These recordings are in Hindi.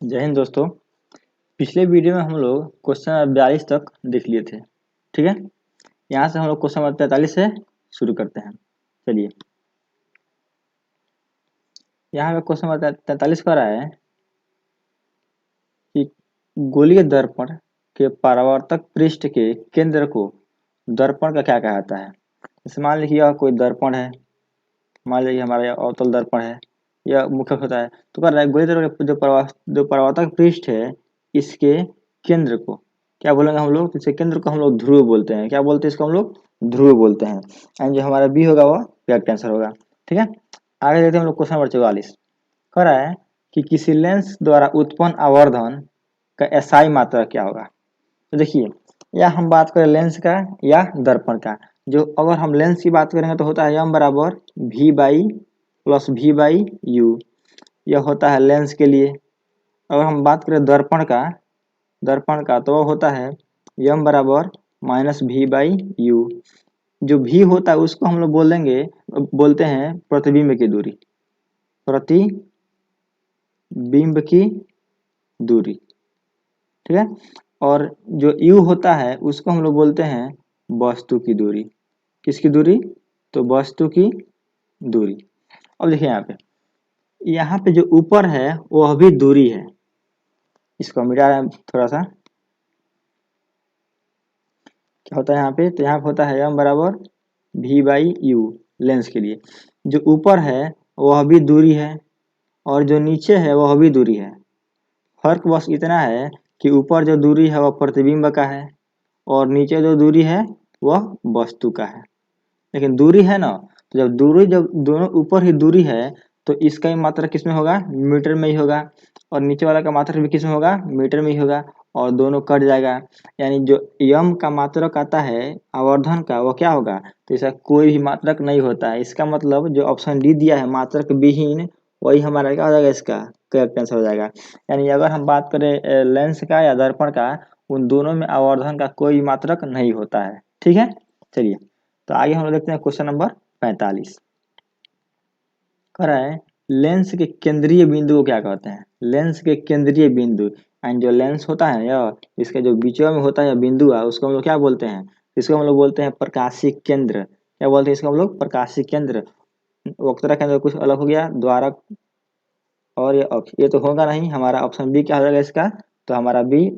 जय हिंद दोस्तों। पिछले वीडियो में हम लोग क्वेश्चन नंबर 42 तक देख लिए थे। ठीक है, यहाँ से हम लोग क्वेश्चन नंबर 43 से शुरू करते हैं। चलिए, यहाँ पे क्वेश्चन नंबर 43 कर रहा है कि गोलीय दर्पण के परावर्तक पृष्ठ के केंद्र को दर्पण का क्या कहा जाता है। जैसे मान लीजिए यह कोई दर्पण है, मान लीजिए हमारा यह अवतल दर्पण है, यह मुख्य होता है। तो कर रहा है गोलीय दर्पण जो परावर्तक पृष्ठ है, इसके केंद्र को क्या बोलेंगे हम लोग। इसके केंद्र को हम लोग ध्रुव बोलते हैं। क्या बोलते हैं इसको हम लोग? ध्रुव बोलते हैं। एंड जो हमारा बी होगा वह करेक्ट आंसर होगा। ठीक है, आगे देखते हैं हम लोग क्वेश्चन नंबर 44। कह रहा है कि किसी लेंस द्वारा उत्पन्न आवर्धन का एसआई मात्रा क्या होगा। तो देखिए, या हम बात करें लेंस का या दर्पण का। जो अगर हम लेंस की बात करेंगे तो होता है एम बराबर V by plus V by U, यह होता है लेंस के लिए। अगर हम बात करें दर्पण का तो वह होता है यम बराबर माइनस वी बाई यू। जो भी होता है उसको हम लोग बोलते हैं प्रतिबिंब की दूरी, प्रतिबिंब की दूरी। ठीक है, और जो यू होता है उसको हम लोग बोलते हैं वस्तु की दूरी। किसकी दूरी? तो वस्तु की दूरी। अब देखिए यहाँ पे जो ऊपर है वह भी दूरी है। इसको मिटा रहे हैं थोड़ा सा। क्या होता है यहाँ पे? तो यहाँ पे होता है एम बराबर वी बाई यू लेंस के लिए। जो ऊपर है वह भी दूरी है और जो नीचे है वह भी दूरी है। फर्क बस इतना है कि ऊपर जो दूरी है वह प्रतिबिंब का है और नीचे जो दूरी है वह वस्तु का है। लेकिन दूरी है ना, तो जब दोनों ऊपर ही दूरी है तो इसका ही मात्रा किस में होगा? मीटर में ही होगा। और नीचे वाला का मात्रा भी किस में होगा? मीटर में ही होगा। और दोनों कट जाएगा, यानी जो यम का मात्रक आता है आवर्धन का वह क्या होगा? तो इसका कोई भी मात्रक नहीं होता है। इसका मतलब जो ऑप्शन डी दिया है मात्रक विहीन, वही हमारा क्या हो जाएगा? इसका करेक्ट आंसर हो जाएगा। यानी अगर हम बात करें लेंस का या दर्पण का, उन दोनों में आवर्धन का कोई मात्रक नहीं होता है। ठीक है, चलिए तो आगे हम लोग देखते हैं क्वेश्चन नंबर 45। कह रहा है लेंस के केंद्रीय बिंदु को क्या कहते हैं। लेंस के केंद्रीय बिंदु, एंड जो लेंस होता है यह इसके जो बीचों में होता है बिंदु है उसको हम लोग क्या बोलते हैं? इसको हम लोग बोलते हैं प्रकाशीय केंद्र। क्या बोलते हैं इसको हम लोग? प्रकाशीय केंद्र। वक्र केंद्र कुछ अलग हो गया, द्वारक और ये अक्ष, ये तो होगा नहीं। हमारा ऑप्शन बी क्या हो जाएगा इसका? तो हमारा बी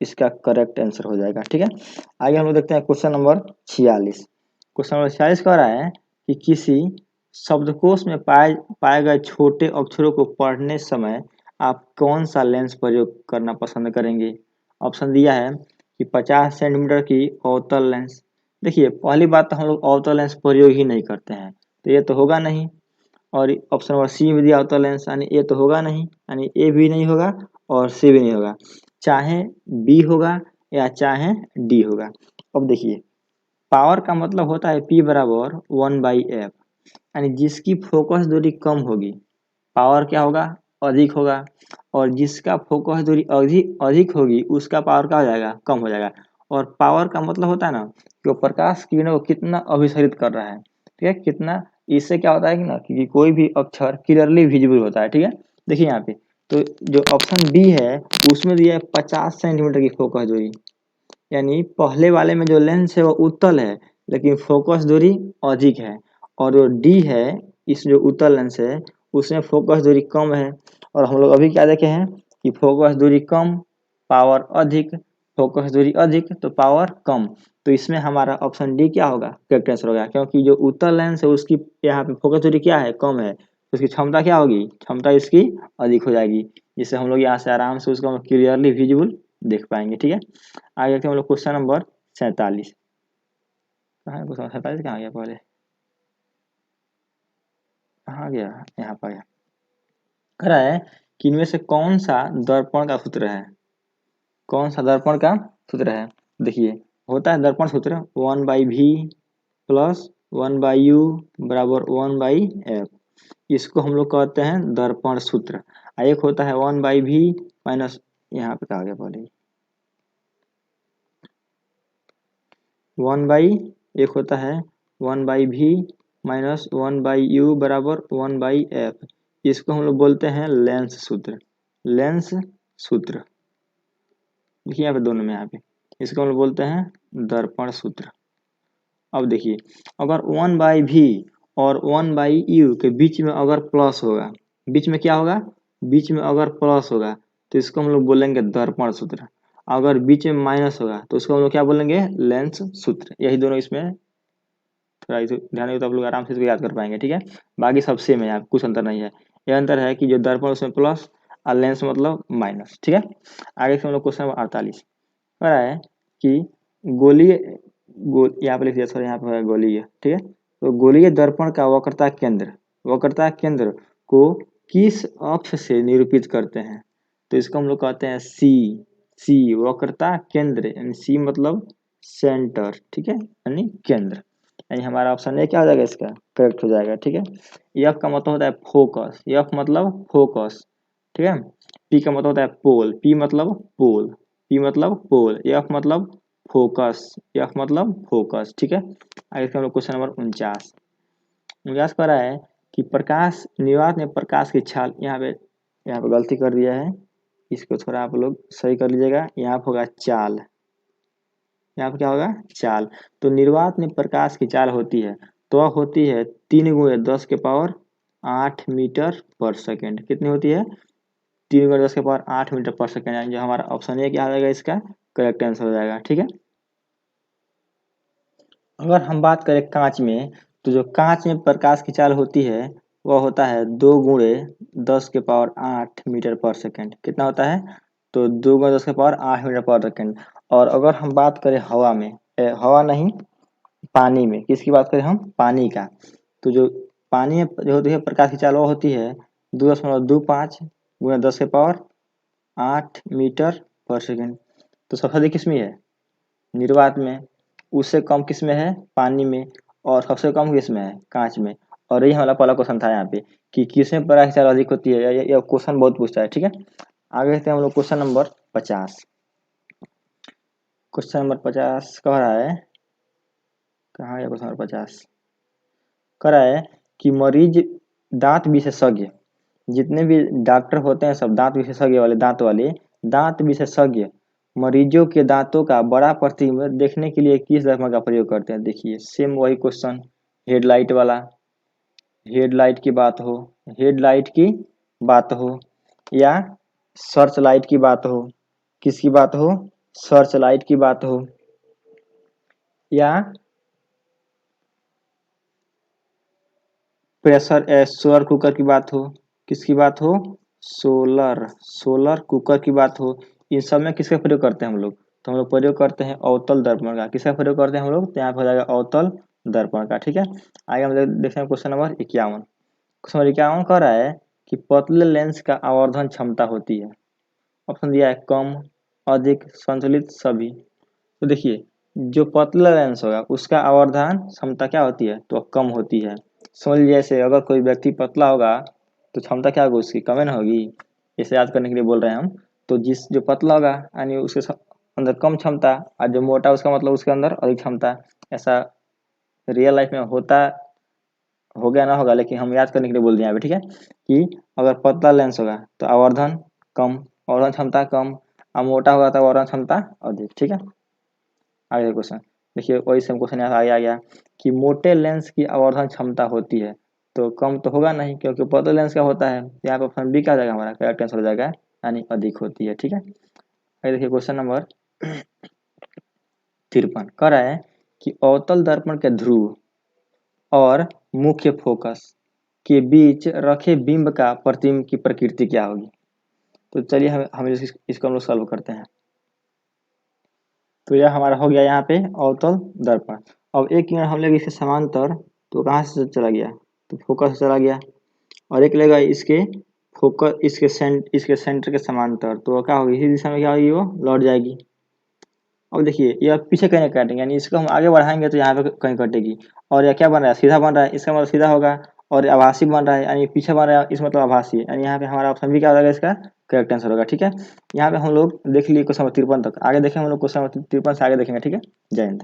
इसका करेक्ट आंसर हो जाएगा। ठीक है, आगे हम लोग देखते हैं क्वेश्चन नंबर 46। क्वेश्चन नंबर 46 कह रहा है कि किसी शब्दकोश में पाए गए छोटे अक्षरों को पढ़ने समय आप कौन सा लेंस प्रयोग करना पसंद करेंगे। ऑप्शन दिया है कि 50 सेंटीमीटर की अवतल लेंस। देखिए, पहली बात तो हम लोग अवतल लेंस प्रयोग ही नहीं करते हैं, तो ये तो होगा नहीं। और ऑप्शन नंबर सी में दिया अवतल लेंस, यानी ए तो होगा नहीं, यानी ए भी नहीं होगा और सी भी नहीं होगा। चाहे बी होगा या चाहे डी होगा। अब देखिए, पावर का मतलब होता है पी बराबर 1/f, यानी जिसकी फोकस दूरी कम होगी पावर क्या होगा? अधिक होगा। और जिसका फोकस दूरी अधिक अधिक होगी उसका पावर क्या हो जाएगा? कम हो जाएगा। और पावर का मतलब होता है ना कि वो प्रकाश किरणों को कितना अभिसरित कर रहा है। ठीक है, कितना। इससे क्या होता है कि ना कि कोई भी अक्षर क्लियरली विजिबल होता है। ठीक है, देखिए यहाँ पे तो जो ऑप्शन डी है उसमें दिया है 50 सेंटीमीटर की फोकस दूरी। यानी पहले वाले में जो लेंस है वो उत्तल है लेकिन फोकस दूरी अधिक है। और जो डी है, इस जो उत्तल लेंस है उसमें फोकस दूरी कम है। और हम लोग अभी क्या देखे हैं कि फोकस दूरी कम, पावर अधिक। फोकस दूरी अधिक तो पावर कम। तो इसमें हमारा ऑप्शन डी क्या होगा? करेक्ट आंसर होगा, क्योंकि जो उत्तल लेंस है उसकी यहाँ पे फोकस दूरी क्या है? कम है। तो उसकी क्षमता क्या होगी? क्षमता इसकी अधिक हो जाएगी, जिससे हम लोग यहाँ से आराम से उसको क्लियरली विजिबल देख पाएंगे। ठीक है, आगे देखते हैं हम लोग क्वेश्चन नंबर 47। कहाँ है क्वेश्चन 47? कहाँ गया पहले? कहाँ गया? यहाँ पर गया। कह रहा है कि इनमें से कौन सा दर्पण का सूत्र है? कौन सा दर्पण का सूत्र है? देखिए, होता है दर्पण सूत्र 1/v प्लस 1/u बराबर 1/f। इसको हम लोग कहते हैं दर्पण सूत्र। एक होता है 1/v माइनस, यहाँ पे कहा गया पहले 1/, एक होता है 1/v माइनस 1/u बराबर 1/f। इसको हम लोग बोलते हैं लेंस सूत्र। लेंस सूत्र। देखिए यहाँ पे दोनों में, यहाँ पे इसको हम लोग बोलते हैं दर्पण सूत्र। अब देखिए अगर 1/v और 1/u के बीच में अगर प्लस होगा, बीच में क्या होगा, बीच में अगर प्लस होगा तो इसको हम लोग बोलेंगे दर्पण सूत्र। अगर बीच में माइनस होगा तो उसको हम लोग क्या बोलेंगे, लेंस सूत्र। यही दोनों इसमें थोड़ा ध्यान दें तो आप लोग आराम से इसको याद कर पाएंगे, ठीक है। बाकी सब सेम है, यहाँ कुछ अंतर नहीं है। ये अंतर है कि जो दर्पण उसमें प्लस और लेंस मतलब माइनस, ठीक है। आगे से हम लोग क्वेश्चन नंबर 48 कह रहा है कि गोलीय यहाँ पे लिख दिया, सर यहाँ पे गोलीय, ठीक है। तो गोलीय दर्पण का वक्रता केंद्र को किस अक्ष से निरूपित करते हैं, तो इसको हम लोग कहते हैं सी वक्रता केंद्र, यानी सी मतलब सेंटर, ठीक है, यानी केंद्र। यानी हमारा ऑप्शन ए क्या हो जाएगा, इसका करेक्ट हो जाएगा, ठीक है। एफ का मतलब होता है फोकस, एफ मतलब फोकस, ठीक है। पी का मतलब होता है पोल, पी मतलब पोल, एफ मतलब फोकस, एफ मतलब फोकस, ठीक है। आगे हम लोग क्वेश्चन नंबर 49 कह रहा है कि प्रकाश निर्वात में प्रकाश की छाल, यहाँ पे गलती कर दिया है, इसको थोड़ा आप लोग सही कर लीजिएगा। यहाँ पे होगा चाल, यहाँ पे क्या होगा, चाल। तो निर्वात में प्रकाश की चाल होती है तो वह होती है 3 × 10⁸ मीटर पर सेकेंड। कितनी होती है, 3 × 10⁸ मीटर पर सेकेंड। यानी जो हमारा ऑप्शन ए क्या आ जाएगा, इसका करेक्ट आंसर हो जाएगा, ठीक है। अगर हम बात करें कांच में, तो जो कांच में प्रकाश की चाल होती है वह होता है 2 × 10⁸ मीटर पर सेकेंड। कितना होता है, तो 2 × 10⁸ मीटर पर सेकेंड। और अगर हम बात करें हवा में, हवा नहीं, पानी में, किसकी बात करें हम, पानी का, तो जो पानी में जो होती है प्रकाश की चाल वो होती है 2.25 × 10⁸ मीटर पर सेकेंड। तो सबसे अधिक किसमें है, निर्वात में, उससे कम किसमें है, पानी में, और सबसे कम किसमें है, कांच में। और यही हमारा पहला क्वेश्चन था यहाँ पे कि किसमें प्रकाश की चाल अधिक होती है, यह क्वेश्चन बहुत पूछता है, ठीक है। आगे से हम लोग क्वेश्चन नंबर 50 कह रहा है, कहाँ है क्वेश्चन नंबर 50, कह रहा है कि मरीज दांत विशेषज्ञ, जितने भी डॉक्टर होते हैं सब दांत विशेषज्ञ वाले, दांत विशेषज्ञ मरीजों के दांतों का बड़ा प्रतिबिंब देखने के लिए किस दर्पण का प्रयोग करते हैं। देखिए सेम वही क्वेश्चन, हेडलाइट वाला, हेडलाइट की बात हो, या सर्च लाइट की बात हो, किसकी बात हो, सर्च लाइट की बात हो, या प्रेशर सोलर कुकर की बात हो, किसकी बात हो, सोलर कुकर की बात हो। इन सब में किसका प्रयोग करते हैं हम लोग, तो हम लोग प्रयोग करते हैं अवतल दर्पण का। किसका प्रयोग करते हैं हम लोग, तो यहाँ पर हो जाएगा अवतल दर्पण का, ठीक है। आगे हम लोग देखते हैं क्वेश्चन नंबर 51। क्वेश्चन नंबर 51 कह रहा है कि पतले लेंस का आवर्धन क्षमता होती है, ऑप्शन दिया है कम, अधिक, संतुलित, सभी। तो देखिए जो पतला लेंस होगा उसका आवर्धन क्षमता क्या होती है, तो कम होती है। समझ लीजिए जैसे अगर कोई व्यक्ति पतला होगा तो क्षमता क्या होगी उसकी, कम ना होगी। इसे याद करने के लिए बोल रहे हैं हम। तो जो पतला होगा यानी उसके अंदर कम क्षमता, और जो मोटा उसका मतलब उसके अंदर अधिक क्षमता। ऐसा रियल लाइफ में होता हो गया ना होगा, लेकिन हम याद करने के लिए बोल दिए यहाँ पे, ठीक है। कि अगर पतला लेंस होगा तो आवर्धन कम, आवर्धन क्षमता कम, और मोटा होगा तो आवर्धन क्षमता अधिक, ठीक है। आगे क्वेश्चन देखिए, वही सेम क्वेश्चन यहाँ आगे आ गया कि मोटे लेंस की आवर्धन क्षमता होती है, तो कम तो होगा नहीं क्योंकि पतले लेंस का होता है। यहाँ पे ऑप्शन बी क्या आ जाएगा, हमारा करेक्ट आंसर हो जाएगा, यानी अधिक होती है, ठीक है। आगे देखिए क्वेश्चन नंबर 53 कह रहा है कि अवतल दर्पण के ध्रुव और मुख्य फोकस के बीच रखे बिंब का प्रतिबिंब की प्रकृति क्या होगी। तो चलिए हम इसको हम लोग सॉल्व करते हैं। तो यह हमारा हो गया यहाँ पे अवतल दर्पण। अब एक किरण हम लेंगे इसके समांतर, तो कहाँ से चला गया, तो फोकस से चला गया। और एक लेगा इसके फोकस, इसके सेंटर के समांतर, तो क्या होगी, इसी दिशा में क्या होगी, वो लौट जाएगी। अब देखिए यह पीछे कहीं काटेंगे, यानी इसको हम आगे बढ़ाएंगे तो यहाँ पे कहीं कटेगी। और यह क्या बन रहा है, सीधा बन रहा है, इसका मतलब सीधा होगा। और आभासी बन रहा है यानी पीछे बन रहा है, इस मतलब आभासी, यानी यहाँ पे हमारा ऑप्शन भी क्या हो जाएगा, इसका करेक्ट आंसर होगा, ठीक है। यहाँ पे हम लोग देख लिए क्वेश्चन नंबर 53 तक। आगे देखें हम लोग क्वेश्चन नंबर 53 से आगे देखेंगे, ठीक है। जय हिंद।